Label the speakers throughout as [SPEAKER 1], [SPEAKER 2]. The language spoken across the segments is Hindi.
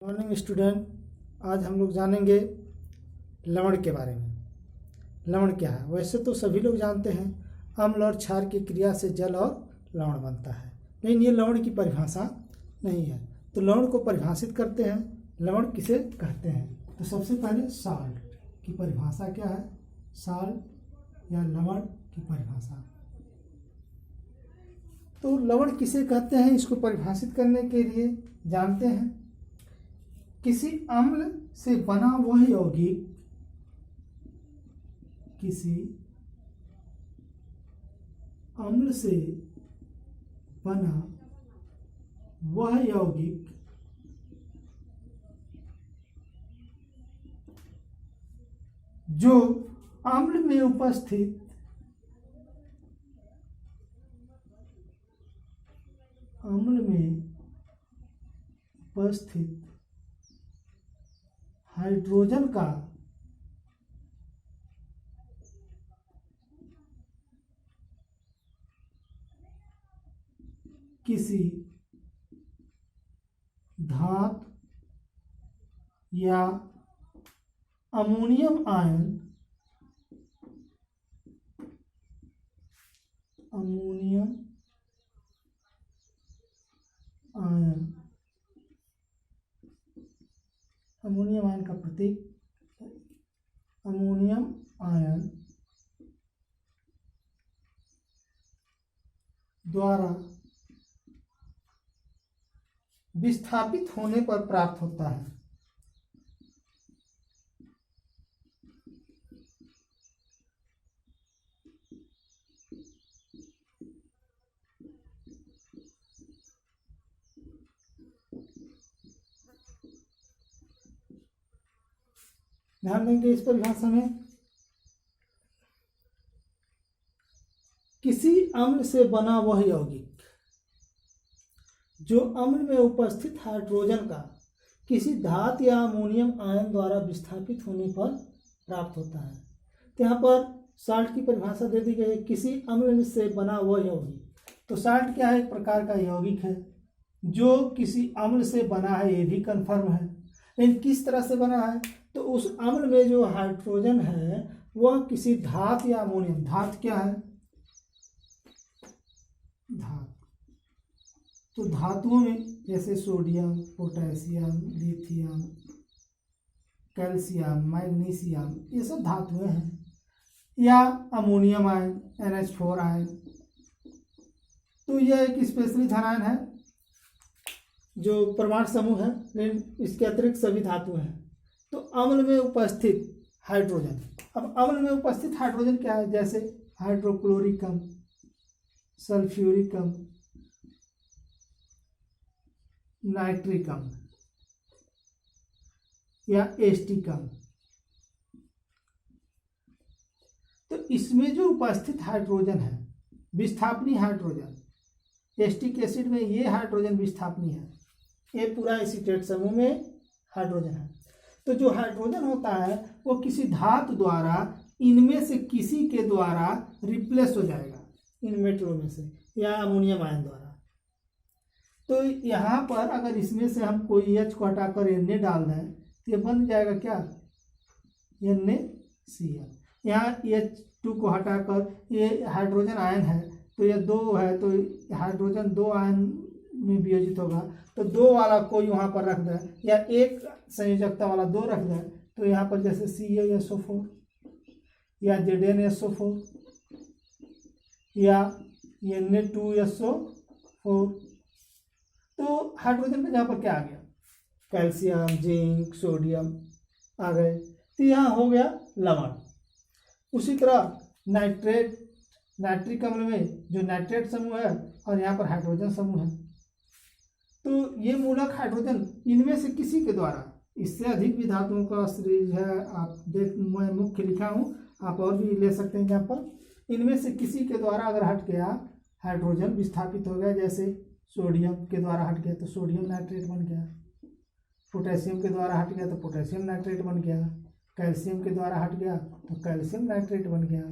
[SPEAKER 1] मॉर्निंग स्टूडेंट, आज हम लोग जानेंगे लवण के बारे में। लवण क्या है? वैसे तो सभी लोग जानते हैं, अम्ल और क्षार की क्रिया से जल और लवण बनता है, लेकिन ये लवण की परिभाषा नहीं है। तो लवण को परिभाषित करते हैं, लवण किसे कहते हैं। तो सबसे पहले साल्ट की परिभाषा क्या है? साल्ट या लवण की परिभाषा। तो लवण किसे कहते हैं, इसको परिभाषित करने के लिए जानते हैं, किसी अम्ल से बना वह यौगिक, किसी अम्ल से बना वह यौगिक जो अम्ल में उपस्थित हाइड्रोजन का किसी धातु या अमोनियम आयन अमोनियम आयन का प्रतीक अमोनियम आयन द्वारा विस्थापित होने पर प्राप्त होता है। ध्यान देंगे इस परिभाषा में, किसी अम्ल से बना वह यौगिक जो अम्ल में उपस्थित हाइड्रोजन का किसी धातु या अमोनियम आयन द्वारा विस्थापित होने पर प्राप्त होता है। तो यहाँ पर साल्ट की परिभाषा दे दी गई है, किसी अम्ल से बना वह यौगिक। तो साल्ट क्या है? एक प्रकार का यौगिक है जो किसी अम्ल से बना है, ये भी कन्फर्म है, लेकिन किस तरह से बना है? तो उस अम्ल में जो हाइड्रोजन है वह किसी धातु या अमोनियम, धातु क्या है? धातु। तो धातुओं में जैसे sodium, potassium, lithium, calcium, magnesium, ये सब धातुएं हैं, या अमोनियम आयन, NH4 आयन। तो यह एक स्पेशली धन आयन है जो परमाणु समूह है, लेकिन इसके अतिरिक्त सभी धातु हैं। तो अम्ल में उपस्थित हाइड्रोजन, अब अम्ल में उपस्थित हाइड्रोजन क्या है? जैसे हाइड्रोक्लोरिकम, सल्फ्यूरिकम, नाइट्रिकम या एस्टिकम। तो इसमें जो उपस्थित हाइड्रोजन है, विस्थापनी हाइड्रोजन, एस्टिक एसिड में ये हाइड्रोजन विस्थापनी है, ये पूरा एसीटेट समूह में हाइड्रोजन है। तो जो हाइड्रोजन होता है वो किसी धातु द्वारा इनमें से किसी के द्वारा रिप्लेस हो जाएगा, इन मेटलों में से, या अमोनियम आयन द्वारा। तो यहाँ पर अगर इसमें से हम कोई H को हटाकर Na डाल दें तो ये बन जाएगा क्या? NaCl। यहाँ H2 को हटाकर ये हाइड्रोजन आयन है, तो ये 2 है, तो हाइड्रोजन 2 आयन में वियोजित होगा, तो 2 वाला कोई वहाँ पर रख दें, या एक संयोजकता वाला 2 रख दें, तो यहाँ पर जैसे CaSO4 या ZnSO4 या Na2SO4। तो हाइड्रोजन में यहाँ पर क्या आ गया? कैल्शियम, जिंक, सोडियम आ गए, तो यहाँ हो गया लवण। उसी तरह नाइट्रिक अम्ल में जो नाइट्रेट समूह है और यहाँ पर हाइड्रोजन समूह है, तो ये मूलक हाइड्रोजन इनमें से किसी के द्वारा, इससे अधिक भी धातुओं का सीरीज है, आप देख, मैं मुख्य लिखा हूँ, आप और भी ले सकते हैं। यहाँ पर इनमें से किसी के द्वारा अगर हट गया, हाइड्रोजन विस्थापित हो गया, जैसे सोडियम के द्वारा हट गया तो सोडियम नाइट्रेट बन गया, पोटेशियम के द्वारा हट गया तो पोटेशियम नाइट्रेट बन गया, कैल्शियम के द्वारा हट गया तो कैल्शियम नाइट्रेट बन गया।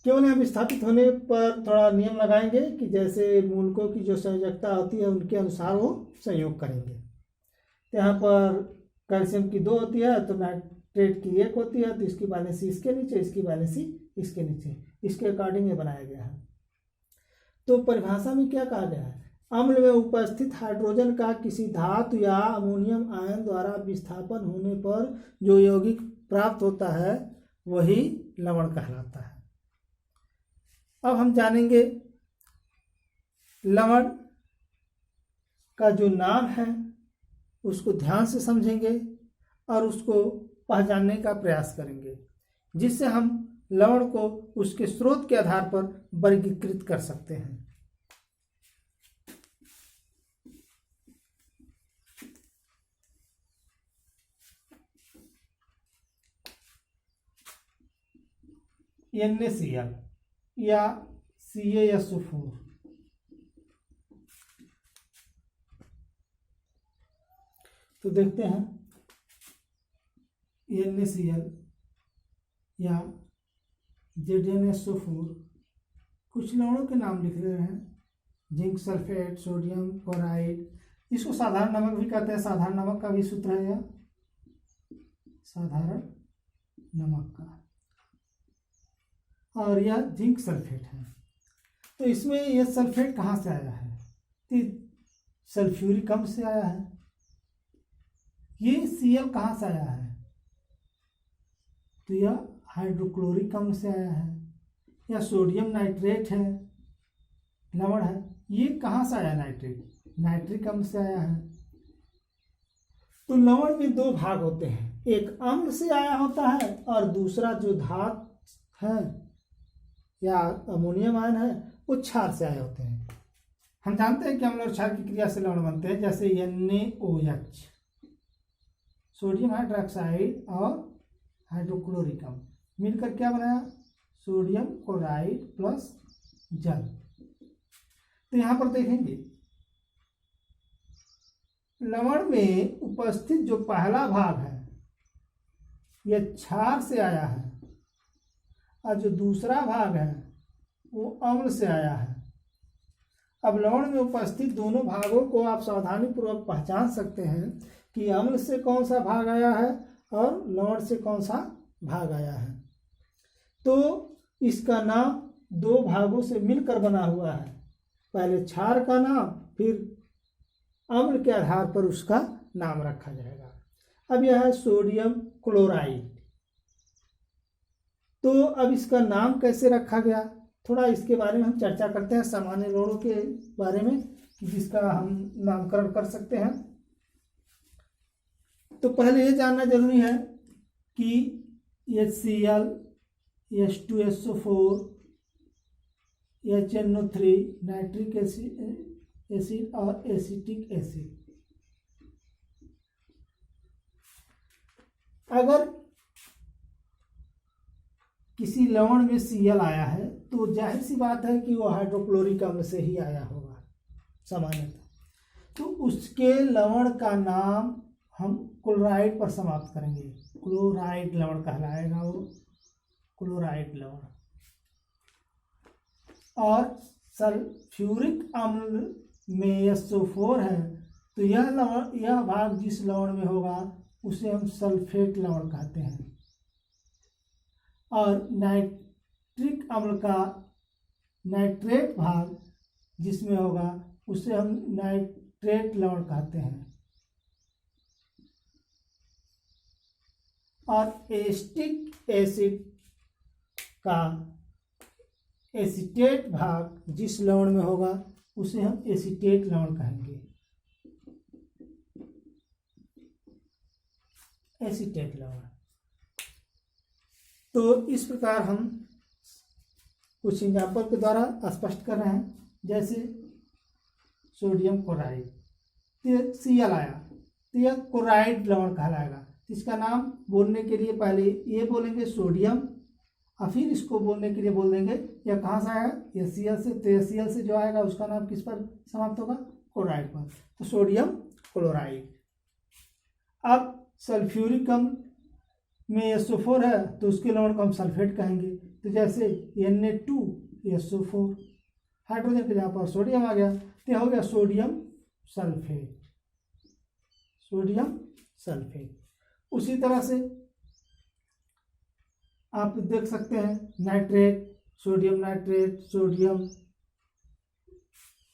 [SPEAKER 1] केवल यहाँ विस्थापित होने पर थोड़ा नियम लगाएंगे कि जैसे मूलकों की जो संयोजकता होती है उनके अनुसार वो संयोग करेंगे। तो यहाँ पर कैल्शियम की 2 होती है तो नाइट्रेट की 1 होती है, तो इसकी वैलेंसी इसके नीचे, इसकी वैलेंसी इसके नीचे, इसके अकॉर्डिंग ये बनाया गया है। तो परिभाषा में क्या कहा गया है? अम्ल में उपस्थित हाइड्रोजन का किसी धातु या अमोनियम आयन द्वारा विस्थापन होने पर जो यौगिक प्राप्त होता है वही लवण कहलाता है। अब हम जानेंगे लवण का जो नाम है उसको ध्यान से समझेंगे और उसको पहचानने का प्रयास करेंगे, जिससे हम लवण को उसके स्रोत के आधार पर वर्गीकृत कर सकते हैं। NaCl या CaSO4 तो देखते हैं NaCl या ZnSO4 कुछ लवणों के नाम लिख रहे हैं, जिंक सल्फेट, सोडियम क्लोराइड, इसको साधारण नमक भी कहते हैं। साधारण नमक का भी सूत्र है यह, साधारण नमक का, और यह जिंक सल्फेट है। तो इसमें यह सल्फेट कहाँ से आया है? तो सल्फ्यूरिक अम्ल से आया है। ये Cl कहाँ से आया है? तो यह हाइड्रोक्लोरिक अम्ल से आया है। यह सोडियम नाइट्रेट है, लवण है। ये कहाँ से आया? नाइट्रेट, नाइट्रिक अम्ल से आया है। तो लवण में 2 भाग होते हैं, एक अम्ल से आया होता है और दूसरा जो धातु है या अमोनियम आयन है वो क्षार से आए होते हैं। हम जानते हैं कि अम्ल और क्षार की क्रिया से लवण बनते हैं, जैसे NaOH, सोडियम हाइड्रोक्साइड और हाइड्रोक्लोरिक अम्ल मिलकर क्या बनाया? सोडियम क्लोराइड प्लस जल। तो यहां पर देखेंगे लवण में उपस्थित जो पहला भाग है यह क्षार से आया है और जो दूसरा भाग है वो अम्ल से आया है। अब लवण में उपस्थित दोनों भागों को आप सावधानी पूर्वक पहचान सकते हैं कि अम्ल से कौन सा भाग आया है और लवण से कौन सा भाग आया है। तो इसका नाम 2 भागों से मिलकर बना हुआ है, पहले क्षार का नाम, फिर अम्ल के आधार पर उसका नाम रखा जाएगा। अब यह है सोडियम क्लोराइड। तो अब इसका नाम कैसे रखा गया, थोड़ा इसके बारे में हम चर्चा करते हैं, सामान्य लवणों के बारे में जिसका हम नामकरण कर सकते हैं। तो पहले ये जानना जरूरी है कि HCl, H2SO4, HNO3 nitric acid और एसिटिक एसिड। अगर किसी लवण में Cl आया है तो जाहिर सी बात है कि वो हाइड्रोक्लोरिक अम्ल से ही आया होगा सामान्यतः। तो उसके लवण का नाम हम क्लोराइड पर समाप्त करेंगे, क्लोराइड लवण कहलाएगा वो, क्लोराइड लवण। और सल्फ्यूरिक अम्ल में SO4 है तो यह भाग जिस लवण में होगा उसे हम सल्फेट लवण कहते हैं। और नाइट्रिक अम्ल का नाइट्रेट भाग जिसमें होगा उसे हम नाइट्रेट लवण कहते हैं। और एसिटिक एसिड का एसीटेट भाग जिस लवण में होगा उसे हम एसीटेट लवण कहेंगे, एसीटेट लवण। तो इस प्रकार हम कुछ एग्जाम्पल के द्वारा स्पष्ट कर रहे हैं, जैसे सोडियम क्लोराइड, तो Cl आया तो यह क्लोराइड लवण कहलाएगा। इसका नाम बोलने के लिए पहले ये बोलेंगे सोडियम और फिर इसको बोलने के लिए बोल देंगे यह कहाँ से आया, यह Cl से। तो Cl से जो आएगा उसका नाम किस पर समाप्त होगा? क्लोराइड पर। तो सोडियम क्लोराइड। अब सल्फ्यूरिक अम्ल में SO4 है तो उसके लवण को हम सल्फेट कहेंगे। तो जैसे Na2SO4, हाइड्रोजन के जहाँ पर सोडियम आ गया तो हो गया सोडियम सल्फेट, सोडियम सल्फेट। उसी तरह से आप देख सकते हैं नाइट्रेट, सोडियम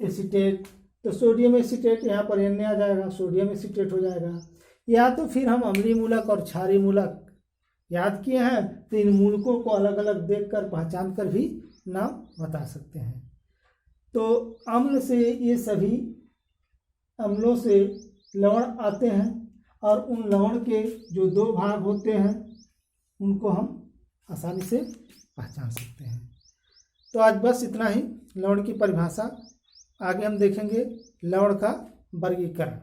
[SPEAKER 1] एसीटेट, तो सोडियम एसीटेट यहाँ पर Na आ जाएगा, सोडियम एसीटेट हो जाएगा। या तो फिर हम अम्लीय मूलक और क्षारीय मूलक याद किए हैं तो इन मूलकों को अलग अलग देखकर पहचान कर भी नाम बता सकते हैं। तो अम्ल से ये सभी अम्लों से लवण आते हैं और उन लवण के जो दो भाग होते हैं उनको हम आसानी से पहचान सकते हैं। तो आज बस इतना ही लवण की परिभाषा। आगे हम देखेंगे लवण का वर्गीकरण।